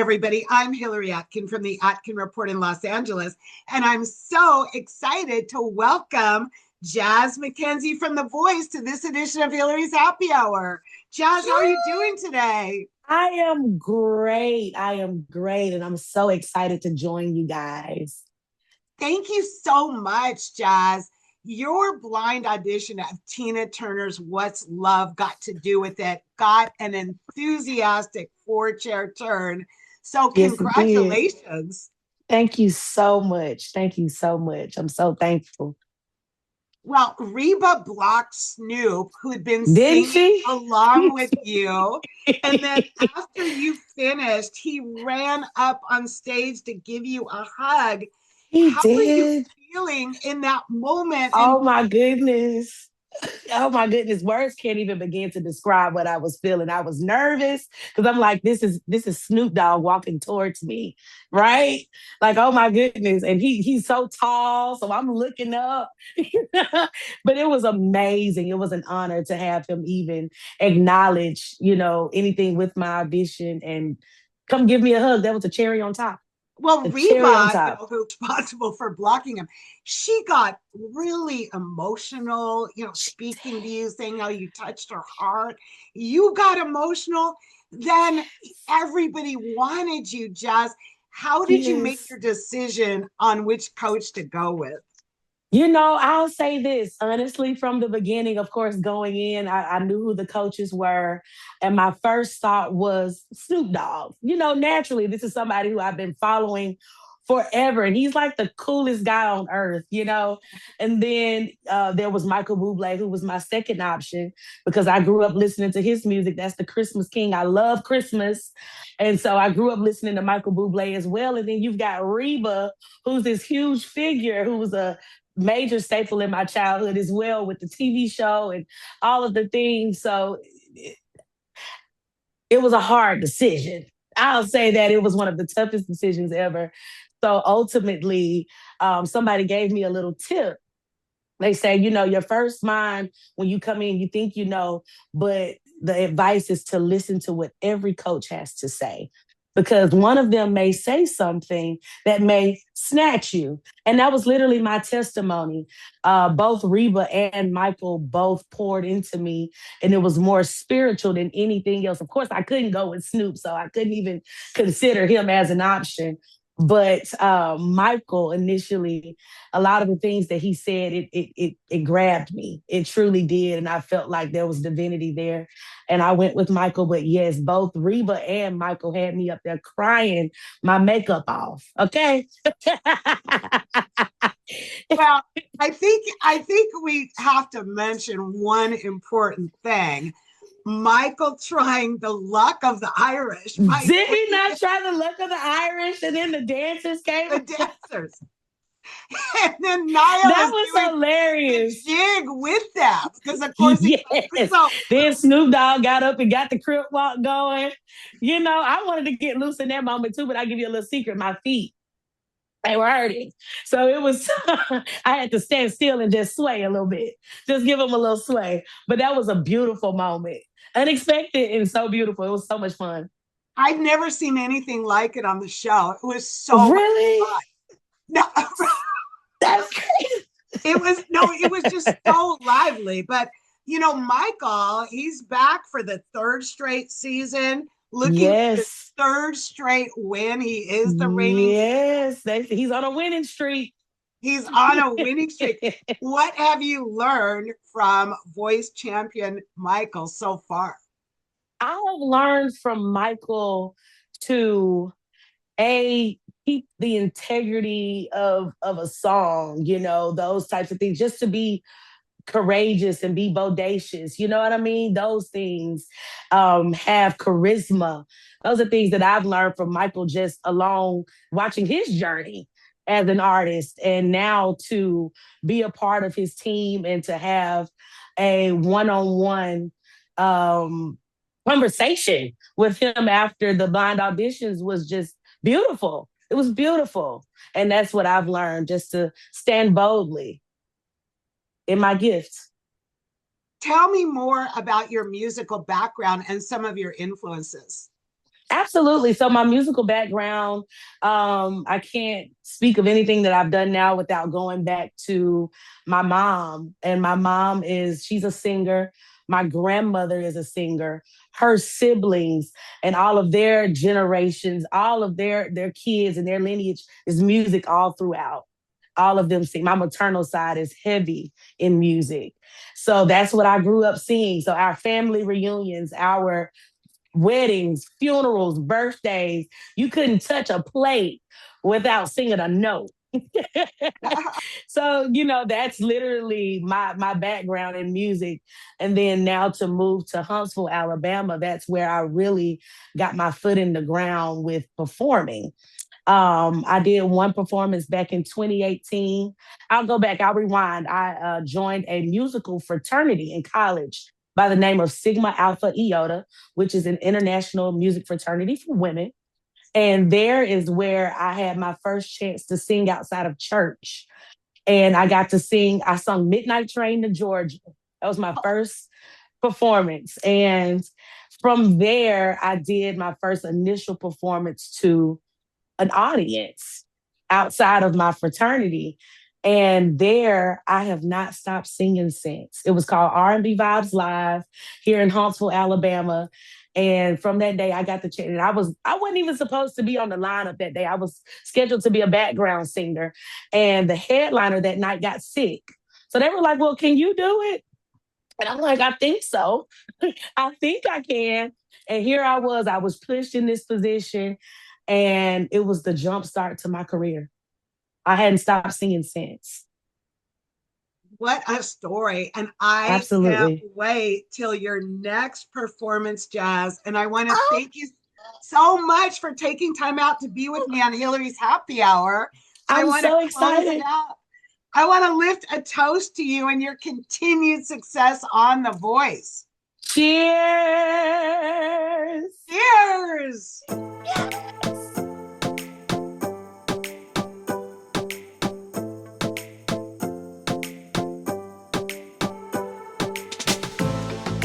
everybody. I'm Hillary Atkin from the Atkin Report in Los Angeles, and I'm so excited to welcome Jazz McKenzie from The Voice to this edition of Hillary's Happy Hour. Jazz, how are you doing today? I am great. I am great. And I'm so excited to join you guys. Thank you so much, Jazz. Your blind audition of Tina Turner's What's Love Got to Do with It got an enthusiastic four-chair turn. So Yes, it did. congratulations. Thank you so much. Thank you so much. I'm so thankful. Well, Reba blocked Snoop, who'd been Didn't singing she? along with you. And then after you finished, he ran up on stage to give you a hug. He How were you did. feeling in that moment? And Oh my goodness. Oh my goodness. Words can't even begin to describe what I was feeling. I was nervous because I'm like, this is Snoop Dogg walking towards me, right? Like, oh my goodness. And he's so tall. So I'm looking up. But it was amazing. It was an honor to have him even acknowledge, anything with my audition and come give me a hug. That was a cherry on top. well, The cherry on Reba, top. who's responsible for blocking him, she got really emotional, speaking to you, saying how you touched her heart. You got emotional. Then everybody wanted you, Jazz. How did you make Yes. your decision on which coach to go with? I'll say this honestly from the beginning, of course, going in, I knew who the coaches were. And my first thought was Snoop Dogg. Naturally, this is somebody who I've been following forever. And he's like the coolest guy on earth. And then there was Michael Bublé, who was my second option because I grew up listening to his music. That's the Christmas King. I love Christmas. And so I grew up listening to Michael Bublé as well. And then you've got Reba, who's this huge figure who was a major staple in my childhood as well with the TV show and all of the things. So it was a hard decision. I'll say that it was one of the toughest decisions ever. So ultimately, somebody gave me a little tip. They say, your first mind, when you come in, you think but the advice is to listen to what every coach has to say. Because one of them may say something that may snatch you. And that was literally my testimony. Both Reba and Michael both poured into me, and it was more spiritual than anything else. Of course, I couldn't go with Snoop, so I couldn't even consider him as an option. But Michael initially, a lot of the things that he said, it grabbed me. It truly did, and I felt like there was divinity there, and I went with Michael. But yes, both Reba and Michael had me up there crying my makeup off. Okay. Well, I think we have to mention one important thing. Michael trying the luck of the Irish by Did he putting not try the look of the Irish and then the dancers came? the dancers. And then Niall That was was doing the hilarious. jig with them because, of course, Yes. so Then Snoop Dogg got up and got the crip walk going. I wanted to get loose in that moment too, but I give you a little secret. My feet, they were hurting. So it was, I had to stand still and just sway a little bit, just give them a little sway. But that was a beautiful moment. Unexpected and so beautiful. It was so much fun. I've never seen anything like it on the show. It was so much Really? fun. No, That's crazy. it was just so lively. But Michael, he's back for the third straight season, looking for his Yes. third straight win. He is the reigning champ. Yes. He's on a winning streak. He's on a winning streak. What have you learned from voice champion Michael so far? I have learned from Michael to a keep the integrity of a song, those types of things, just to be courageous and be bodacious. You know what I mean? Those things have charisma. Those are things that I've learned from Michael just along watching his journey as an artist, and now to be a part of his team and to have a one-on-one um, conversation with him after the blind auditions was just beautiful. It was beautiful. And that's what I've learned, just to stand boldly in my gifts. Tell me more about your musical background and some of your influences. Absolutely. So my musical background, I can't speak of anything that I've done now without going back to my mom. And my mom she's a singer. My grandmother is a singer. Her siblings and all of their generations, all of their kids and their lineage is music all throughout. All of them sing. My maternal side is heavy in music. So that's what I grew up seeing. So our family reunions, our weddings, funerals, birthdays. You couldn't touch a plate without singing a note. So, that's literally my background in music. And then now to move to Huntsville, Alabama, that's where I really got my foot in the ground with performing. I did one performance back in 2018. I'll go back, I'll rewind. I joined a musical fraternity in college by the name of Sigma Alpha Iota, which is an international music fraternity for women. And there is where I had my first chance to sing outside of church. And I got to sing, I sung Midnight Train to Georgia. That was my first performance. And from there, I did my first initial performance to an audience outside of my fraternity. And there, I have not stopped singing since. It was called R&B Vibes Live here in Huntsville, Alabama. And from that day, I got the chance. And I wasn't even supposed to be on the lineup that day. I was scheduled to be a background singer. And the headliner that night got sick. So they were like, well, can you do it? And I'm like, I think so. I think I can. And here I was pushed in this position. And it was the jump start to my career. I hadn't stopped singing since. What a story. And I can't Absolutely. wait till your next performance, Jazz. And I want to Oh, thank you so much for taking time out to be with me on Hillary's Happy Hour. I I'm want to so close it excited. out. I want to lift a toast to you and your continued success on The Voice. Cheers. Cheers.